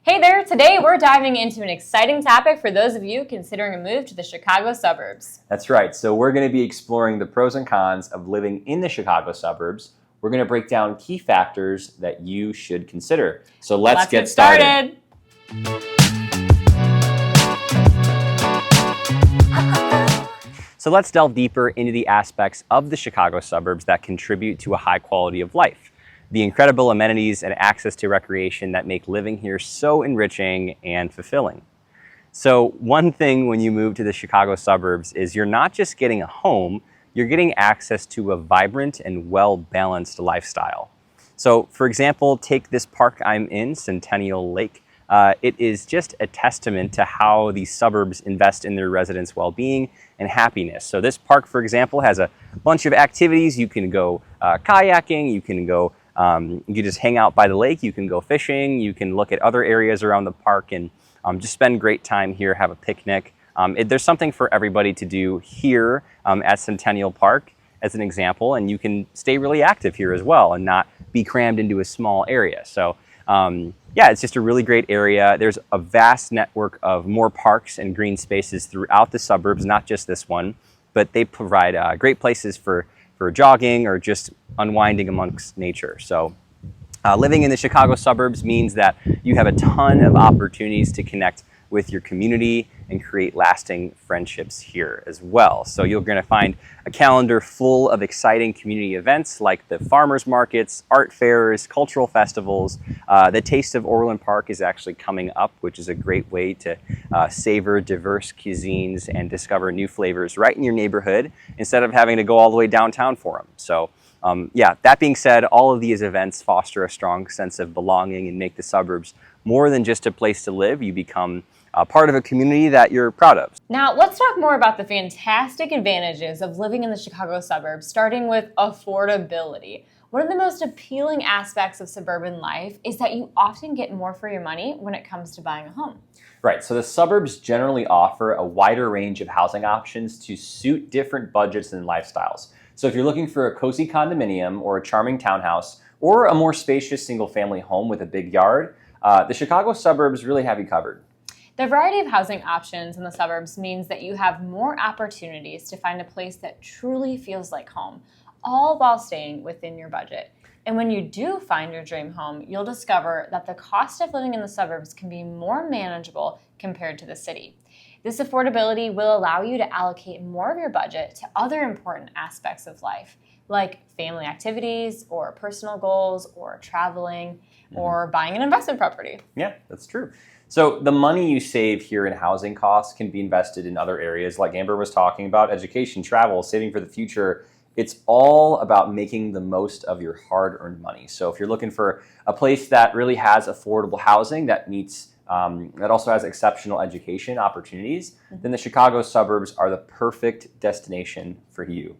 Hey there, today we're diving into an exciting topic for those of you considering a move to the Chicago suburbs. That's right. So we're going to be exploring the pros and cons of living in the Chicago suburbs. We're going to break down key factors that you should consider. So let's get started. So let's delve deeper into the aspects of the Chicago suburbs that contribute to a high quality of life. The incredible amenities and access to recreation that make living here so enriching and fulfilling. So one thing when you move to the Chicago suburbs is you're not just getting a home, you're getting access to a vibrant and well-balanced lifestyle. So for example, take this park I'm in, Centennial Lake. It is just a testament to how the suburbs invest in their residents' well-being and happiness. So this park, for example, has a bunch of activities. You can go kayaking, you can go you just hang out by the lake, you can go fishing, you can look at other areas around the park and just spend great time here, have a picnic. There's something for everybody to do here at Centennial Park as an example, and you can stay really active here as well and not be crammed into a small area. So yeah, it's just a really great area. There's a vast network of more parks and green spaces throughout the suburbs, not just this one, but they provide great places for jogging or just unwinding amongst nature. So living in the Chicago suburbs means that you have a ton of opportunities to connect with your community and create lasting friendships here as well. So you're going to find a calendar full of exciting community events like the farmers markets, art fairs, cultural festivals. The Taste of Orland Park is actually coming up, which is a great way to savor diverse cuisines and discover new flavors right in your neighborhood instead of having to go all the way downtown for them. So yeah, that being said, all of these events foster a strong sense of belonging and make the suburbs more than just a place to live. You become part of a community that you're proud of. Now, let's talk more about the fantastic advantages of living in the Chicago suburbs, starting with affordability. One of the most appealing aspects of suburban life is that you often get more for your money when it comes to buying a home. Right, so the suburbs generally offer a wider range of housing options to suit different budgets and lifestyles. So if you're looking for a cozy condominium or a charming townhouse or a more spacious single-family home with a big yard, the Chicago suburbs really have you covered. The variety of housing options in the suburbs means that you have more opportunities to find a place that truly feels like home, all while staying within your budget. And when you do find your dream home, you'll discover that the cost of living in the suburbs can be more manageable compared to the city. This affordability will allow you to allocate more of your budget to other important aspects of life, like family activities or personal goals or traveling or buying an investment property. Yeah, that's true. So the money you save here in housing costs can be invested in other areas like Amber was talking about, education, travel, saving for the future. It's all about making the most of your hard-earned money. So if you're looking for a place that really has affordable housing that meets, that also has exceptional education opportunities, then the Chicago suburbs are the perfect destination for you.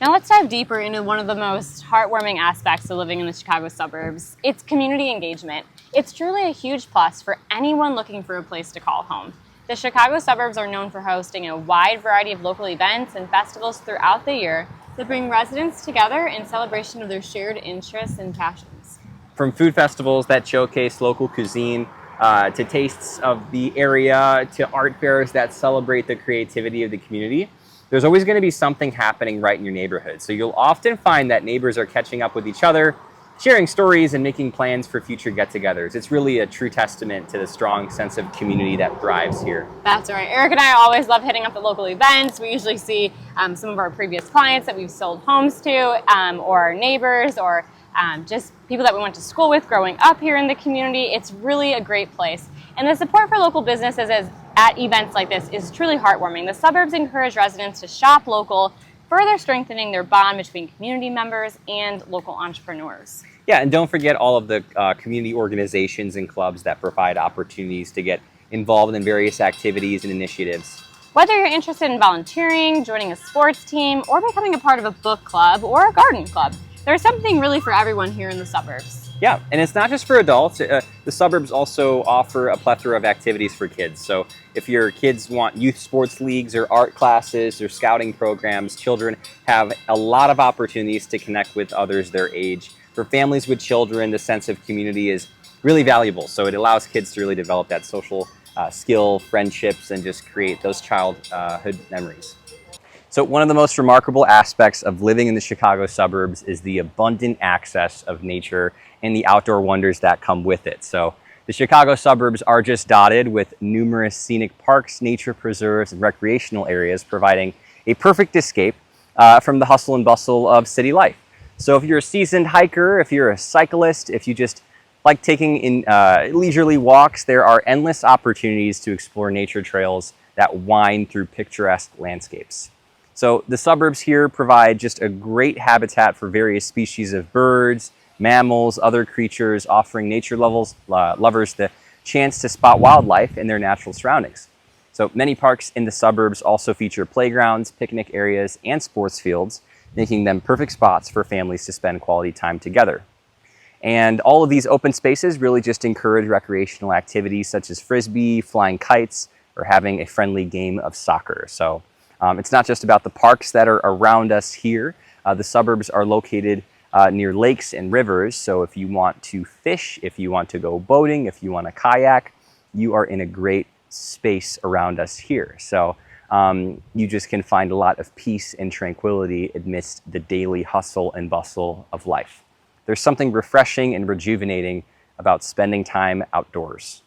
Now let's dive deeper into one of the most heartwarming aspects of living in the Chicago suburbs. It's community engagement. It's truly a huge plus for anyone looking for a place to call home. The Chicago suburbs are known for hosting a wide variety of local events and festivals throughout the year that bring residents together in celebration of their shared interests and passions. From food festivals that showcase local cuisine, to tastes of the area, to art fairs that celebrate the creativity of the community, there's always going to be something happening right in your neighborhood. So you'll often find that neighbors are catching up with each other, sharing stories and making plans for future get-togethers. It's really a true testament to the strong sense of community that thrives here. That's right. Eric and I always love hitting up the local events. We usually see some of our previous clients that we've sold homes to, or our neighbors, or just people that we went to school with growing up here in the community. It's really a great place. And the support for local businesses at events like this is truly heartwarming. The suburbs encourage residents to shop local, further strengthening their bond between community members and local entrepreneurs. Yeah, and don't forget all of the community organizations and clubs that provide opportunities to get involved in various activities and initiatives. Whether you're interested in volunteering, joining a sports team, or becoming a part of a book club or a garden club, there's something really for everyone here in the suburbs. Yeah, and it's not just for adults. The suburbs also offer a plethora of activities for kids. So if your kids want youth sports leagues or art classes or scouting programs, children have a lot of opportunities to connect with others their age. For families with children, the sense of community is really valuable. So it allows kids to really develop that social skill, friendships, and just create those childhood memories. So one of the most remarkable aspects of living in the Chicago suburbs is the abundant access of nature and the outdoor wonders that come with it. So the Chicago suburbs are just dotted with numerous scenic parks, nature preserves, and recreational areas, providing a perfect escape from the hustle and bustle of city life. So if you're a seasoned hiker, if you're a cyclist, if you just like taking in leisurely walks, there are endless opportunities to explore nature trails that wind through picturesque landscapes. So the suburbs here provide just a great habitat for various species of birds, mammals, other creatures, offering nature lovers the chance to spot wildlife in their natural surroundings. So many parks in the suburbs also feature playgrounds, picnic areas, and sports fields, making them perfect spots for families to spend quality time together. And all of these open spaces really just encourage recreational activities such as frisbee, flying kites, or having a friendly game of soccer. So it's not just about the parks that are around us here. The suburbs are located near lakes and rivers. So if you want to fish, if you want to go boating, if you want to kayak, you are in a great space around us here. So you just can find a lot of peace and tranquility amidst the daily hustle and bustle of life. There's something refreshing and rejuvenating about spending time outdoors.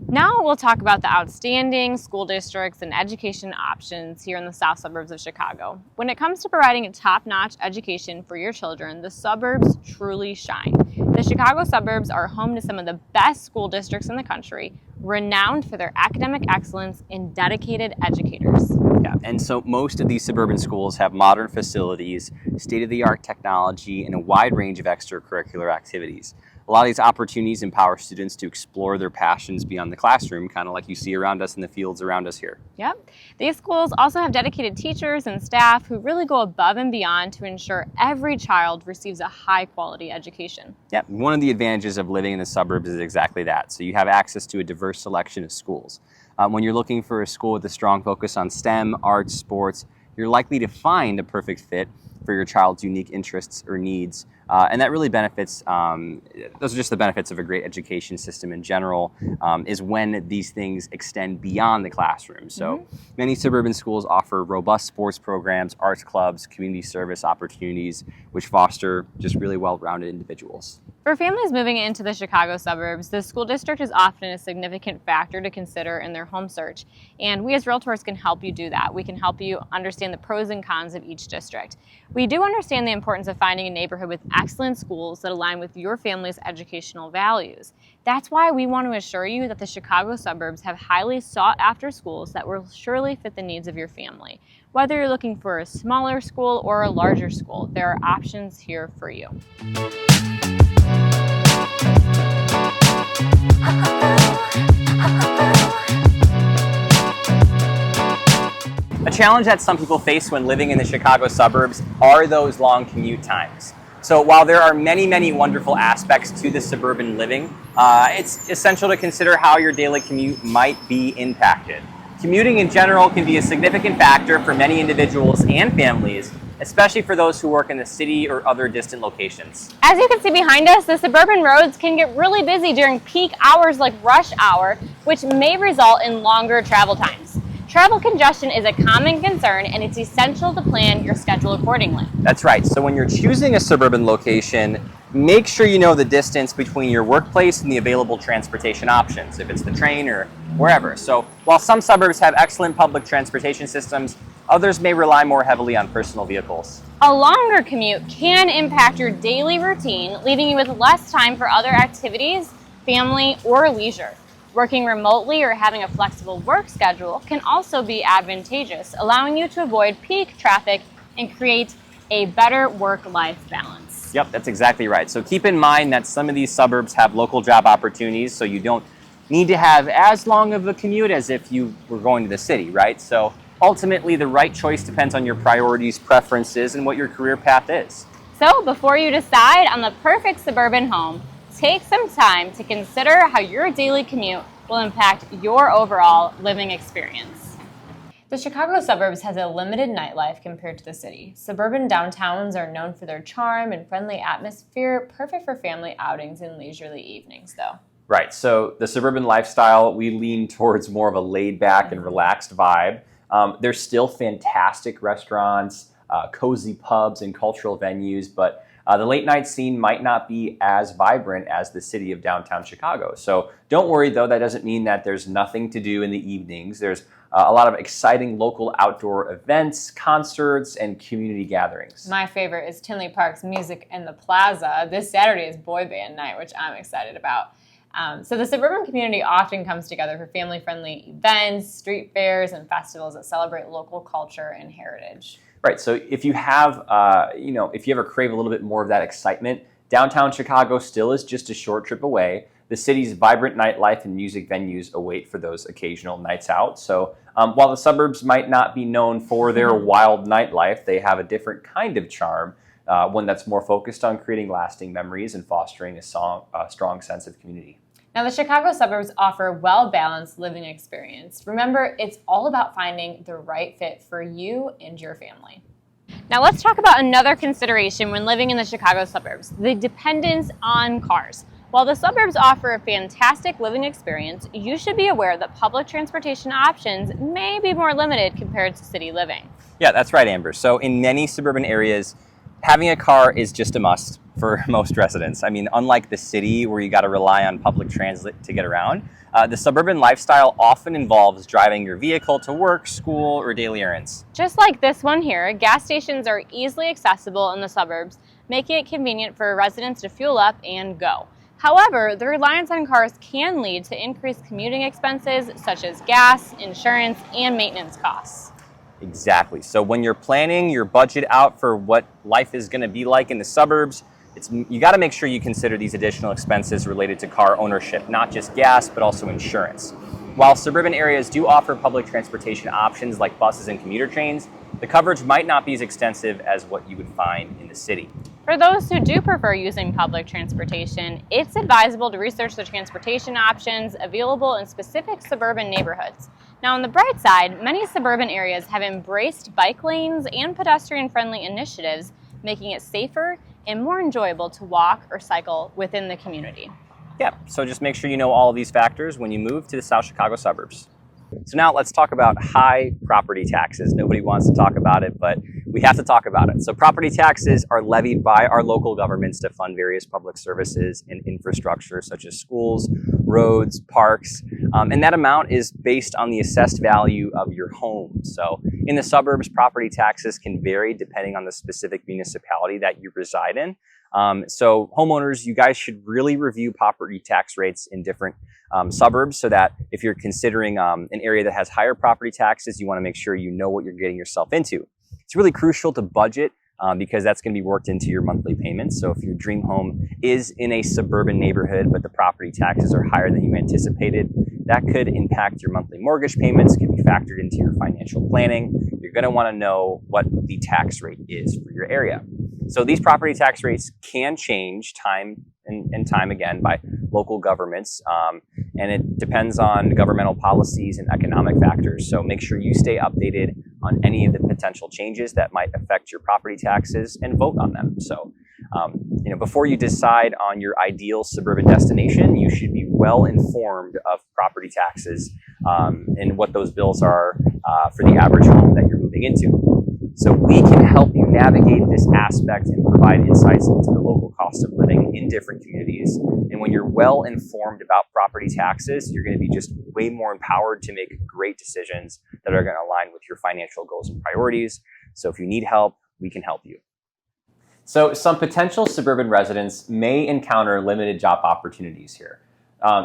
Now we'll talk about the outstanding school districts and education options here in the south suburbs of Chicago. When it comes to providing a top-notch education for your children, the suburbs truly shine. The Chicago suburbs are home to some of the best school districts in the country, renowned for their academic excellence and dedicated educators. Yeah, and so most of these suburban schools have modern facilities, state-of-the-art technology, and a wide range of extracurricular activities. A lot of these opportunities empower students to explore their passions beyond the classroom, kind of like you see around us in the fields around us here. Yep. These schools also have dedicated teachers and staff who really go above and beyond to ensure every child receives a high-quality education. Yeah, one of the advantages of living in the suburbs is exactly that. So you have access to a diverse selection of schools. When you're looking for a school with a strong focus on STEM, arts, sports, you're likely to find a perfect fit for your child's unique interests or needs. And that really benefits, those are just the benefits of a great education system in general, is when these things extend beyond the classroom. So many suburban schools offer robust sports programs, arts clubs, community service opportunities, which foster just really well-rounded individuals. For families moving into the Chicago suburbs, the school district is often a significant factor to consider in their home search. And we as realtors can help you do that. We can help you understand the pros and cons of each district. We do understand the importance of finding a neighborhood with excellent schools that align with your family's educational values. That's why we want to assure you that the Chicago suburbs have highly sought after schools that will surely fit the needs of your family. Whether you're looking for a smaller school or a larger school, there are options here for you. A challenge that some people face when living in the Chicago suburbs are those long commute times. So while there are many, many wonderful aspects to the suburban living, it's essential to consider how your daily commute might be impacted. Commuting in general can be a significant factor for many individuals and families, especially for those who work in the city or other distant locations. As you can see behind us, the suburban roads can get really busy during peak hours like rush hour, which may result in longer travel times. Travel congestion is a common concern, and it's essential to plan your schedule accordingly. That's right. So when you're choosing a suburban location, make sure you know the distance between your workplace and the available transportation options, if it's the train or wherever. So while some suburbs have excellent public transportation systems, others may rely more heavily on personal vehicles. A longer commute can impact your daily routine, leaving you with less time for other activities, family, or leisure. Working remotely or having a flexible work schedule can also be advantageous, allowing you to avoid peak traffic and create a better work-life balance. Yep, that's exactly right. So keep in mind that some of these suburbs have local job opportunities, so you don't need to have as long of a commute as if you were going to the city, right? So ultimately, the right choice depends on your priorities, preferences, and what your career path is. So before you decide on the perfect suburban home, take some time to consider how your daily commute will impact your overall living experience. The Chicago suburbs has a limited nightlife compared to the city. Suburban downtowns are known for their charm and friendly atmosphere, perfect for family outings and leisurely evenings, though. Right. So the suburban lifestyle, we lean towards more of a laid back and relaxed vibe. There's still fantastic restaurants, cozy pubs, and cultural venues, but the late night scene might not be as vibrant as the city of downtown Chicago. So don't worry, though, that doesn't mean that there's nothing to do in the evenings. There's a lot of exciting local outdoor events, concerts, and community gatherings. My favorite is Tinley Park's Music in the Plaza. This Saturday is boy band night, which I'm excited about. So the suburban community often comes together for family-friendly events, street fairs, and festivals that celebrate local culture and heritage. Right. So if you have, if you ever crave a little bit more of that excitement, downtown Chicago still is just a short trip away. The city's vibrant nightlife and music venues await for those occasional nights out. So while the suburbs might not be known for their wild nightlife, they have a different kind of charm, one that's more focused on creating lasting memories and fostering a strong sense of community. Now, the Chicago suburbs offer a well-balanced living experience. Remember, it's all about finding the right fit for you and your family. Now let's talk about another consideration when living in the Chicago suburbs, the dependence on cars. While the suburbs offer a fantastic living experience, you should be aware that public transportation options may be more limited compared to city living. Yeah, that's right, Amber. So in many suburban areas, having a car is just a must for most residents. I mean, unlike the city where you got to rely on public transit to get around, the suburban lifestyle often involves driving your vehicle to work, school, or daily errands. Just like this one here, gas stations are easily accessible in the suburbs, making it convenient for residents to fuel up and go. However, the reliance on cars can lead to increased commuting expenses such as gas, insurance, and maintenance costs. Exactly. So when you're planning your budget out for what life is going to be like in the suburbs, you got to make sure you consider these additional expenses related to car ownership, not just gas, but also insurance. While suburban areas do offer public transportation options like buses and commuter trains, the coverage might not be as extensive as what you would find in the city. For those who do prefer using public transportation, it's advisable to research the transportation options available in specific suburban neighborhoods. Now, on the bright side, many suburban areas have embraced bike lanes and pedestrian-friendly initiatives, making it safer and more enjoyable to walk or cycle within the community. Yeah, so just make sure you know all of these factors when you move to the South Chicago suburbs. So now let's talk about high property taxes. Nobody wants to talk about it, but we have to talk about it. So property taxes are levied by our local governments to fund various public services and infrastructure such as schools, roads, parks, and that amount is based on the assessed value of your home. So in the suburbs, property taxes can vary depending on the specific municipality that you reside in. So homeowners, you guys should really review property tax rates in different suburbs so that if you're considering an area that has higher property taxes, you want to make sure you know what you're getting yourself into. It's really crucial to budget because that's going to be worked into your monthly payments. So if your dream home is in a suburban neighborhood, but the property taxes are higher than you anticipated, that could impact your monthly mortgage payments, can be factored into your financial planning. You're going to want to know what the tax rate is for your area. So these property tax rates can change time and time again by local governments, and it depends on governmental policies and economic factors. So make sure you stay updated on any of the potential changes that might affect your property taxes and vote on them. So, before you decide on your ideal suburban destination, you should be well informed of property taxes and what those bills are for the average home that you're moving into. So we can help you navigate this aspect and provide insights into the local cost of living in different communities. And when you're well informed about property taxes, you're going to be just way more empowered to make great decisions that are going to align with your financial goals and priorities. So if you need help, we can help you. So some potential suburban residents may encounter limited job opportunities here.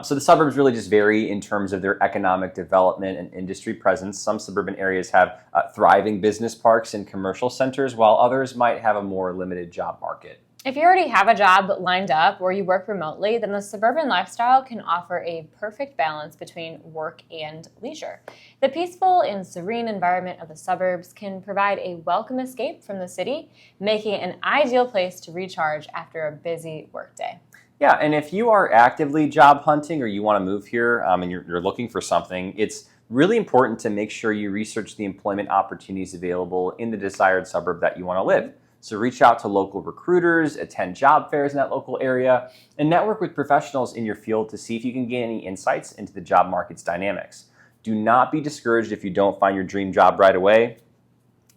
So the suburbs really just vary in terms of their economic development and industry presence. Some suburban areas have thriving business parks and commercial centers, while others might have a more limited job market. If you already have a job lined up or you work remotely, then the suburban lifestyle can offer a perfect balance between work and leisure. The peaceful and serene environment of the suburbs can provide a welcome escape from the city, making it an ideal place to recharge after a busy workday. Yeah, and if you are actively job hunting or you want to move here and you're looking for something, it's really important to make sure you research the employment opportunities available in the desired suburb that you want to live. So reach out to local recruiters, attend job fairs in that local area, and network with professionals in your field to see if you can gain any insights into the job market's dynamics. Do not be discouraged if you don't find your dream job right away.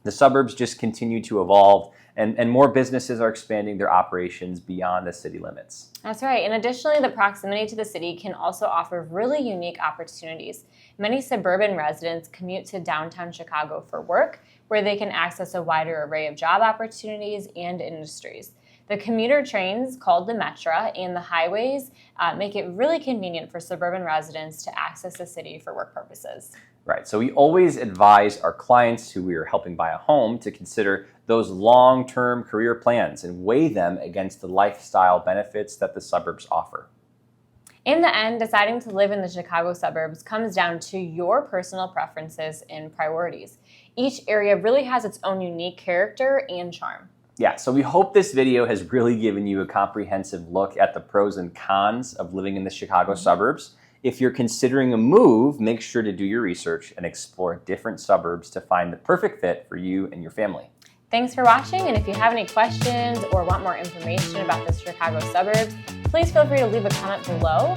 The suburbs just continue to evolve, and more businesses are expanding their operations beyond the city limits. That's right. And additionally, the proximity to the city can also offer really unique opportunities. Many suburban residents commute to downtown Chicago for work, where they can access a wider array of job opportunities and industries. The commuter trains, called the Metra, and the highways make it really convenient for suburban residents to access the city for work purposes. Right, so we always advise our clients who we are helping buy a home to consider those long-term career plans and weigh them against the lifestyle benefits that the suburbs offer. In the end, deciding to live in the Chicago suburbs comes down to your personal preferences and priorities. Each area really has its own unique character and charm. Yeah, so we hope this video has really given you a comprehensive look at the pros and cons of living in the Chicago suburbs. If you're considering a move, make sure to do your research and explore different suburbs to find the perfect fit for you and your family. Thanks for watching, and if you have any questions or want more information about the Chicago suburbs, please feel free to leave a comment below.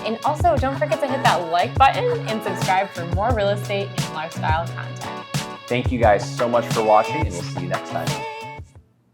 And also, don't forget to hit that like button and subscribe for more real estate and lifestyle content. Thank you guys so much for watching, and we'll see you next time.